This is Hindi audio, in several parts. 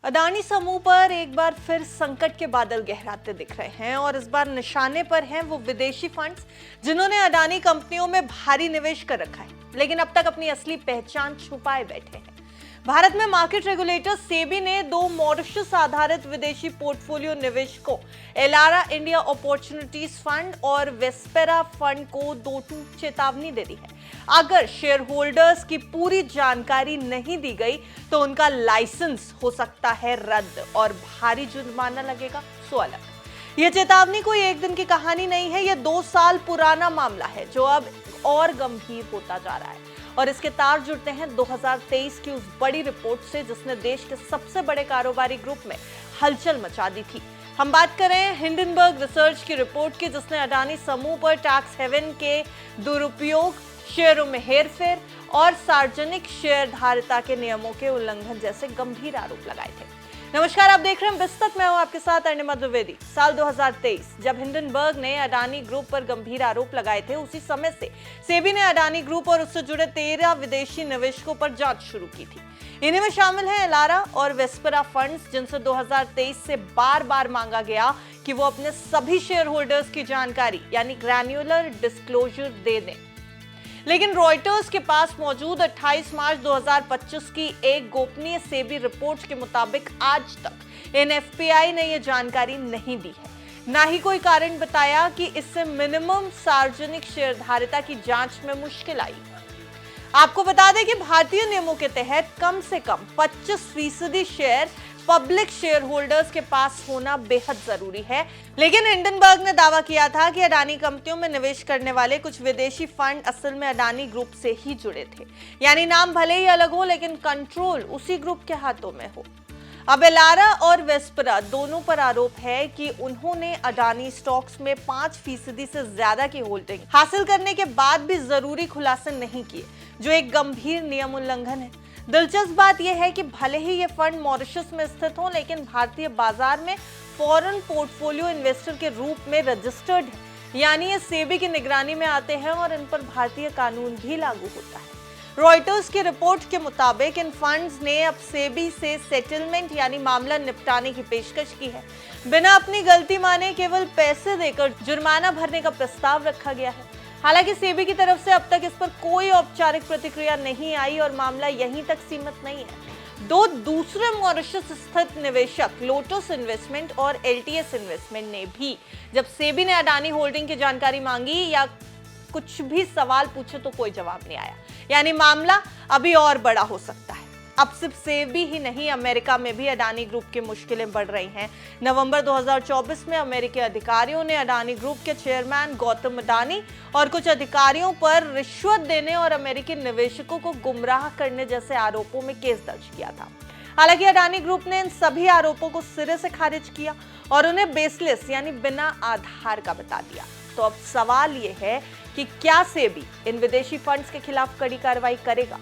अडानी समूह पर एक बार फिर संकट के बादल गहराते दिख रहे हैं और इस बार निशाने पर हैं वो विदेशी फंड्स जिन्होंने अडानी कंपनियों में भारी निवेश कर रखा है, लेकिन अब तक अपनी असली पहचान छुपाए बैठे हैं। भारत में मार्केट रेगुलेटर सेबी ने दो मॉरिशस आधारित विदेशी पोर्टफोलियो निवेशकों एलारा इंडिया अपॉर्चुनिटीज फंड और वेस्पेरा फंड को दो टूक चेतावनी दे दी है। अगर शेयर होल्डर्स की पूरी जानकारी नहीं दी गई तो उनका लाइसेंस हो सकता है रद्द और भारी जुर्माना लगेगा। सवाल यह चेतावनी कोई एक दिन की कहानी नहीं है, यह 2 साल पुराना मामला है जो अब और गंभीर होता जा रहा है और इसके तार जुड़ते हैं 2023 की उस बड़ी रिपोर्ट से जिसने देश के सबसे बड़े कारोबारी ग्रुप में हलचल मचा दी थी। हम बात कर रहे हैं हिंडनबर्ग रिसर्च की रिपोर्ट की, जिसने अडानी समूह पर टैक्स हेवन के दुरुपयोग, शेयरों में हेरफेर और सार्वजनिक शेयरधारिता के नियमों के उल्लंघन जैसे गंभीर आरोप लगाए थे। नमस्कार, आप देख रहे हैं बिस्तक, मैं हूं आपके साथ अनिमा द्विवेदी। साल 2023 जब हिंडनबर्ग ने अडानी ग्रुप पर गंभीर आरोप लगाए थे, उसी समय से सेबी ने अडानी ग्रुप और उससे जुड़े 13 विदेशी निवेशकों पर जांच शुरू की थी। इन्हीं में शामिल हैं एलारा और वेस्पेरा फंड्स, जिनसे 2023 से बार बार मांगा गया कि वो अपने सभी शेयर होल्डर्स की जानकारी यानी ग्रैन्युलर डिस्क्लोजर दे दें। लेकिन रॉयटर्स के पास मौजूद 28 मार्च 2025 की एक गोपनीय सेबी रिपोर्ट के मुताबिक आज तक एनएफपीआई ने यह जानकारी नहीं दी है, ना ही कोई कारण बताया कि इससे मिनिमम सार्वजनिक शेयरधारिता की जांच में मुश्किल आई। आपको बता दें कि भारतीय नियमों के तहत कम से कम 25% शेयर पब्लिक शेयर होल्डर्स के पास होना बेहद जरूरी है। लेकिन हिंडनबर्ग ने दावा किया था कि अडानी कंपनियों में निवेश करने वाले कुछ विदेशी फंड असल में अडानी ग्रुप से ही जुड़े थे, यानी नाम भले ही अलग हो लेकिन कंट्रोल उसी ग्रुप के हाथों में हो। अब एलारा और वेस्पेरा दोनों पर आरोप है कि उन्होंने अडानी स्टॉक्स में 5% से ज्यादा की होल्डिंग हासिल करने के बाद भी जरूरी खुलासे नहीं किए, जो एक गंभीर नियम उल्लंघन है। दिलचस्प बात यह है कि भले ही ये फंड मॉरिशस में स्थित हो, लेकिन भारतीय बाजार में फॉरेन पोर्टफोलियो इन्वेस्टर के रूप में रजिस्टर्ड है, यानी ये सेबी की निगरानी में आते हैं और इन पर भारतीय कानून भी लागू होता है। रॉयटर्स की रिपोर्ट के मुताबिक इन फंड्स ने अब सेबी से सेटलमेंट यानी मामला निपटाने की पेशकश की है। बिना अपनी गलती माने केवल पैसे देकर जुर्माना भरने का प्रस्ताव रखा गया है। हालांकि सेबी की तरफ से अब तक इस पर कोई औपचारिक प्रतिक्रिया नहीं आई और मामला यहीं तक सीमित नहीं है। दो दूसरे मॉरिशस स्थित निवेशक लोटस इन्वेस्टमेंट और एलटीएस इन्वेस्टमेंट ने भी जब सेबी ने अडानी होल्डिंग की जानकारी मांगी या कुछ भी सवाल पूछे तो कोई जवाब नहीं आया, यानी मामला अभी और बड़ा हो सकता है। अब सिर्फ सेबी ही नहीं, अमेरिका में भी अडानी ग्रुप की मुश्किलें बढ़ रही हैं। नवंबर 2024 में अमेरिकी अधिकारियों ने अडानी ग्रुप के चेयरमैन गौतम अडानी और कुछ अधिकारियों पर रिश्वत देने और अमेरिकी निवेशकों को गुमराह करने जैसे आरोपों में केस दर्ज किया था। हालांकि अडानी ग्रुप ने इन सभी आरोपों को सिरे से खारिज किया और उन्हें बेसलेस यानी बिना आधार का बता दिया। तो अब सवाल यह है कि क्या सेबी इन विदेशी फंड्स के खिलाफ कड़ी कार्रवाई करेगा?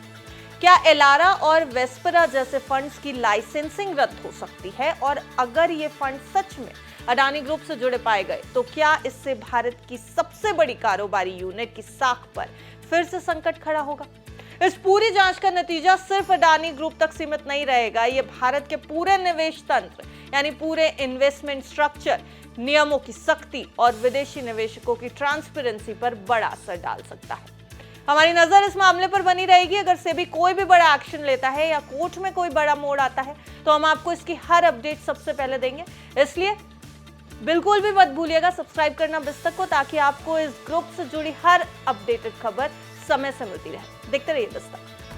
क्या एलारा और वेस्पेरा जैसे फंड्स की लाइसेंसिंग रद्द हो सकती है? और अगर ये फंड सच में अडानी ग्रुप से जुड़े पाए गए तो क्या इससे भारत की सबसे बड़ी कारोबारी यूनिट की साख पर फिर से संकट खड़ा होगा? इस पूरी जांच का नतीजा सिर्फ अडानी ग्रुप तक सीमित नहीं रहेगा, ये भारत के पूरे निवेश तंत्र यानी पूरे इन्वेस्टमेंट स्ट्रक्चर, नियमों की सख्ती और विदेशी निवेशकों की ट्रांसपेरेंसी पर बड़ा असर डाल सकता है। हमारी नजर इस मामले पर बनी रहेगी। अगर सेबी कोई भी बड़ा एक्शन लेता है या कोर्ट में कोई बड़ा मोड़ आता है तो हम आपको इसकी हर अपडेट सबसे पहले देंगे। इसलिए बिल्कुल भी मत भूलिएगा सब्सक्राइब करना बिस्तक को, ताकि आपको इस ग्रुप से जुड़ी हर अपडेटेड खबर समय से मिलती रहे। देखते रहिए बिस्तक।